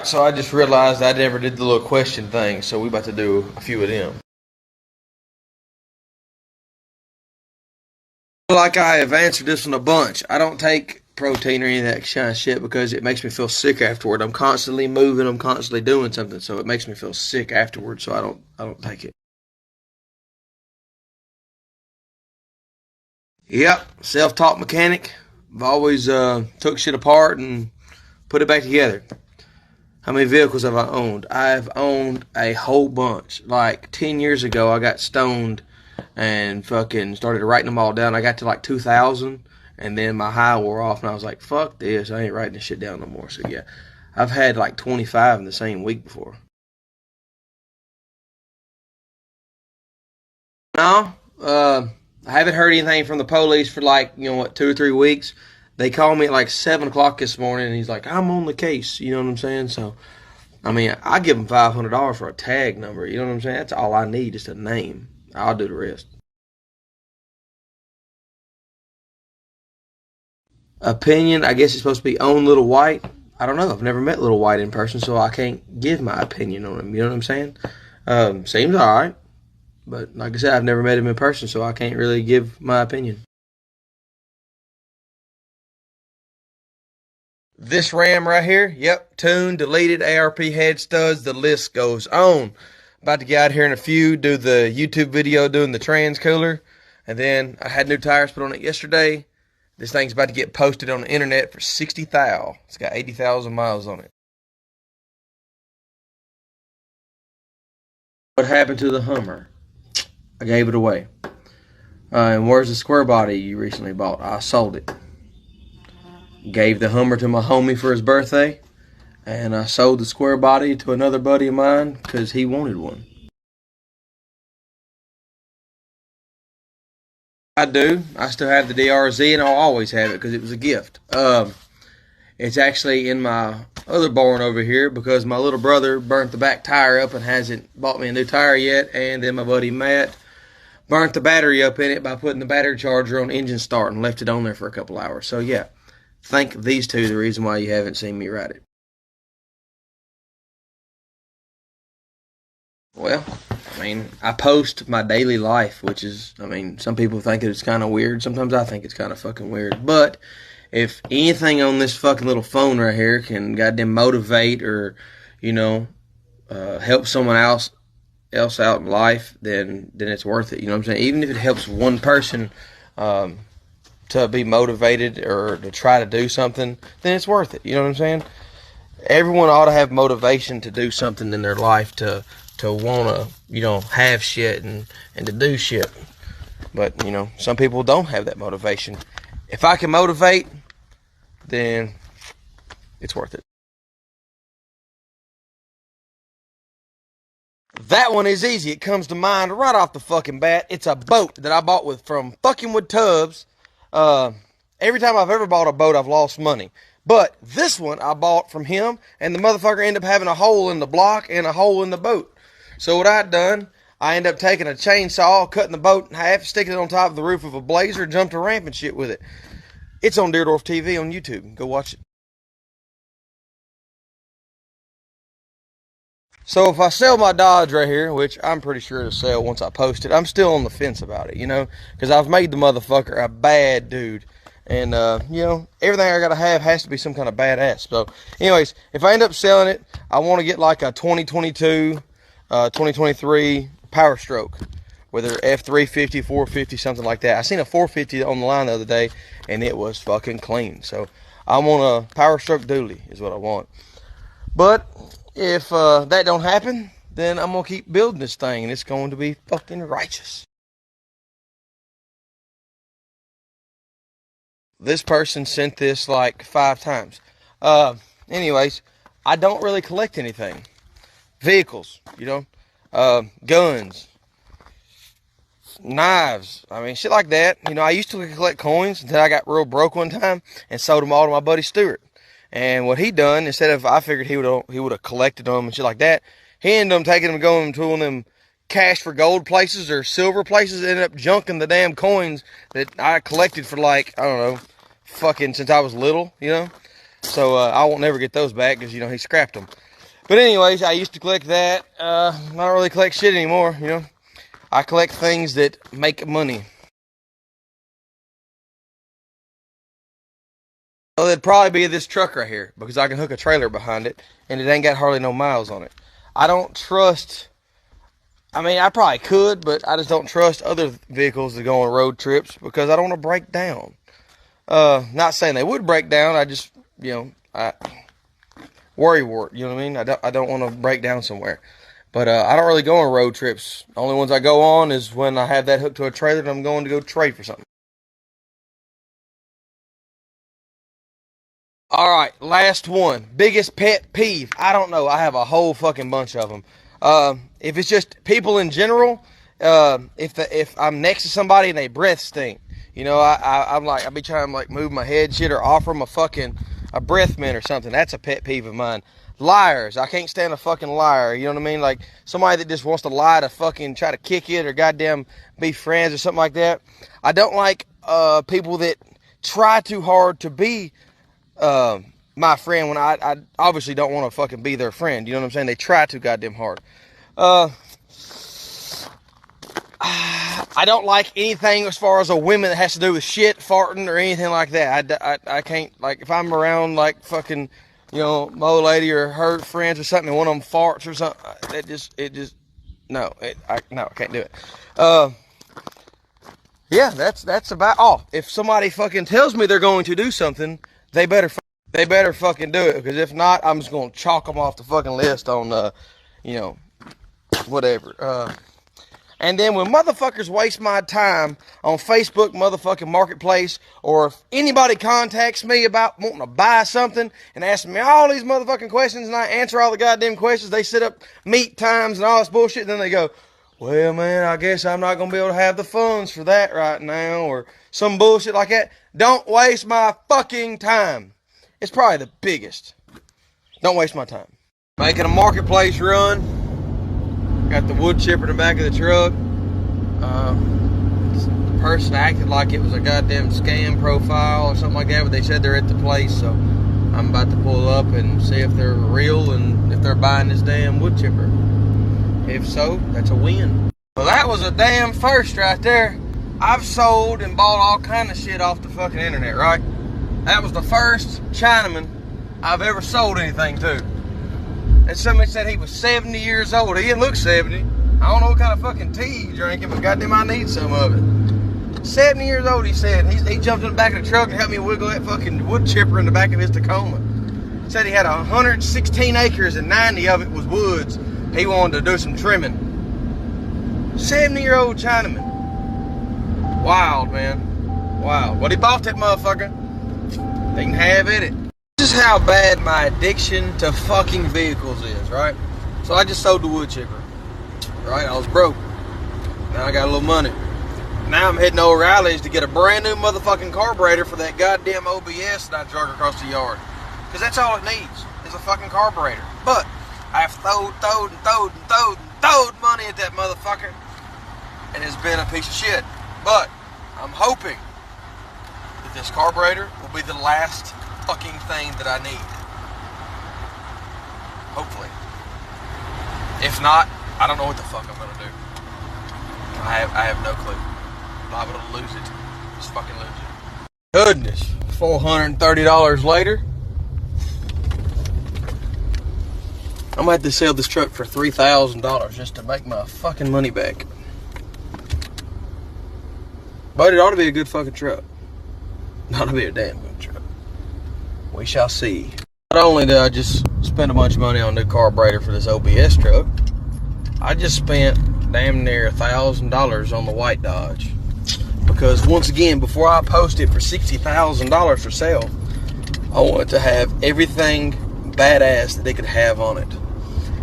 Alright, so I just realized I never did the little question thing, so we about to do a few of them. Like I have answered this one a bunch. I don't take protein or any of that kind of shit because it makes me feel sick afterward. I'm constantly moving, I'm constantly doing something, so it makes me feel sick afterward, so I don't take it. Yep, self-taught mechanic. I've always took shit apart and put it back together. How many vehicles have I owned? I've owned a whole bunch. Like 10 years ago, I got stoned and fucking started writing them all down. I got to like 2,000, and then my high wore off, and I was like, fuck this, I ain't writing this shit down no more. So yeah, I've had like 25 in the same week before. No, I haven't heard anything from the police for like, 2 or 3 weeks. They called me at like 7 o'clock this morning, and he's like, I'm on the case, you know what I'm saying? So, I mean, I give them $500 for a tag number, you know what I'm saying? That's all I need, just a name. I'll do the rest. Opinion, I guess it's supposed to be own Little White. I don't know. I've never met Little White in person, so I can't give my opinion on him. You know what I'm saying? Seems alright. But like I said, I've never met him in person, so I can't really give my opinion. This RAM right here, yep, tuned, deleted, ARP head studs, the list goes on. About to get out here in a few, do the YouTube video doing the trans cooler. And then I had new tires put on it yesterday. This thing's about to get posted on the internet for 60,000. It's got 80,000 miles on it. What happened to the Hummer? I gave it away. And where's the square body you recently bought? I sold it. Gave the Hummer to my homie for his birthday. And I sold the square body to another buddy of mine because he wanted one. I do. I still have the DRZ, and I'll always have it because it was a gift. It's actually in my other barn over here because my little brother burnt the back tire up and hasn't bought me a new tire yet. And then my buddy Matt burnt the battery up in it by putting the battery charger on engine start and left it on there for a couple hours. So yeah, think these two the reason why you haven't seen me ride it. Well, I mean, I post my daily life, which is, I mean, some people think it's kind of weird. Sometimes I think it's kind of fucking weird. But if anything on this fucking little phone right here can goddamn motivate or, help someone else out in life, then it's worth it. You know what I'm saying? Even if it helps one person to be motivated or to try to do something, then it's worth it. You know what I'm saying? Everyone ought to have motivation to do something in their life to want to, have shit and to do shit. But, some people don't have that motivation. If I can motivate, then it's worth it. That one is easy. It comes to mind right off the fucking bat. It's a boat that I bought from fucking with Tubbs. Every time I've ever bought a boat, I've lost money. But this one I bought from him, and the motherfucker ended up having a hole in the block and a hole in the boat. So what I'd done, I ended up taking a chainsaw, cutting the boat in half, sticking it on top of the roof of a Blazer, jumped a ramp and shit with it. It's on DEARDORFF TV on YouTube. Go watch it. So if I sell my Dodge right here, which I'm pretty sure it'll sell once I post it, I'm still on the fence about it, because I've made the motherfucker a bad dude. And, everything I gotta have has to be some kind of badass. So, anyways, if I end up selling it, I want to get like a 2022, 2023 Power Stroke. Whether F350, 450, something like that. I seen a 450 on the line the other day, and it was fucking clean. So, I want a Power Stroke dually is what I want. But, if that don't happen, then I'm going to keep building this thing, and it's going to be fucking righteous. This person sent this like 5 times. Anyways, I don't really collect anything. Vehicles, guns, knives, shit like that. I used to collect coins until I got real broke one time and sold them all to my buddy Stuart. And what he done, instead of, I figured he would have collected them and shit like that, he ended up taking them and going to one of them cash for gold places or silver places, ended up junking the damn coins that I collected for like, I don't know, fucking since I was little, So I won't never get those back because, he scrapped them. But anyways, I used to collect that. I don't really collect shit anymore, you know. I collect things that make money. So it'd probably be this truck right here because I can hook a trailer behind it and it ain't got hardly no miles on it. I don't trust, I mean, I probably could, but I just don't trust other vehicles that go on road trips because I don't want to break down. Not saying they would break down. I just, you know, I worry wart. You know what I mean? I don't want to break down somewhere. But I don't really go on road trips. The only ones I go on is when I have that hooked to a trailer and I'm going to go trade for something. All right, last one. Biggest pet peeve. I don't know. I have a whole fucking bunch of them. If it's just people in general, if I'm next to somebody and they breath stink, you know, I'm like, I'll be trying to like move my head shit or offer them a breath mint or something. That's a pet peeve of mine. Liars. I can't stand a fucking liar. You know what I mean? Like somebody that just wants to lie to fucking try to kick it or goddamn be friends or something like that. I don't like people that try too hard to be my friend when I obviously don't want to fucking be their friend. You know what I'm saying? They try too goddamn hard. I don't like anything as far as a women that has to do with shit, farting, or anything like that. I can't, like, if I'm around, like, fucking, you know, my old lady or her friends or something, and one of them farts or something, I can't do it. Yeah, that's about all. If somebody fucking tells me they're going to do something, they better fucking do it, because if not, I'm just going to chalk them off the fucking list on, you know, whatever. And then when motherfuckers waste my time on Facebook motherfucking Marketplace, or if anybody contacts me about wanting to buy something and asking me all these motherfucking questions and I answer all the goddamn questions, they set up meet times and all this bullshit, and then they go, well, man, I guess I'm not going to be able to have the funds for that right now, or some bullshit like that. Don't waste my fucking time. It's probably the biggest. Don't waste my time. Making a Marketplace run. Got the wood chipper in the back of the truck. The person acted like it was a goddamn scam profile or something like that, but they said they're at the place, so I'm about to pull up and see if they're real and if they're buying this damn wood chipper. If so, that's a win. Well, that was a damn first right there. I've sold and bought all kind of shit off the fucking internet, right? That was the first Chinaman I've ever sold anything to. And somebody said he was 70 years old. He didn't look 70. I don't know what kind of fucking tea he's drinking, but goddamn, I need some of it. 70 years old, he said. He jumped in the back of the truck and helped me wiggle that fucking wood chipper in the back of his Tacoma. Said he had 116 acres and 90 of it was woods. He wanted to do some trimming. 70-year-old Chinaman. Wild, man. Wild. But he bought that motherfucker. They can have it. This is how bad my addiction to fucking vehicles is, right? So I just sold the wood chipper, right? I was broke. Now I got a little money. Now I'm heading to O'Reilly's to get a brand new motherfucking carburetor for that goddamn OBS that I drug across the yard. Because that's all it needs, is a fucking carburetor. But I've throwed money at that motherfucker, and it's been a piece of shit. But I'm hoping that this carburetor will be the last fucking thing that I need. Hopefully. If not, I don't know what the fuck I'm gonna do. I have no clue. I'm liable to lose it. Just fucking lose it. Goodness. $430 later. I'm gonna have to sell this truck for $3,000 just to make my fucking money back. But it ought to be a good fucking truck. It ought to be a damn good truck. We shall see. Not only did I just spend a bunch of money on a new carburetor for this OBS truck, I just spent damn near $1,000 on the white Dodge. Because once again, before I post it for $60,000 for sale, I wanted to have everything badass that they could have on it.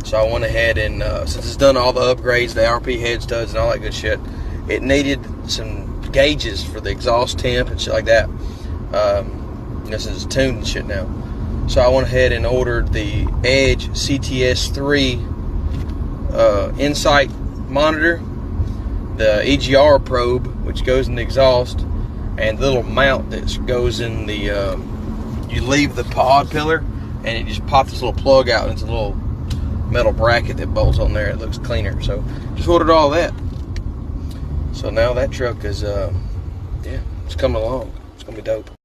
So I went ahead and, since it's done all the upgrades, the ARP head studs and all that good shit, it needed some gauges for the exhaust temp and shit like that. This is tuned and shit now. So I went ahead and ordered the Edge CTS3 Insight monitor, the EGR probe, which goes in the exhaust, and the little mount that goes in the, you leave the pod pillar, and it just pops this little plug out, and it's a little metal bracket that bolts on there. It looks cleaner. So just ordered all that. So now that truck is, yeah, it's coming along. It's gonna be dope.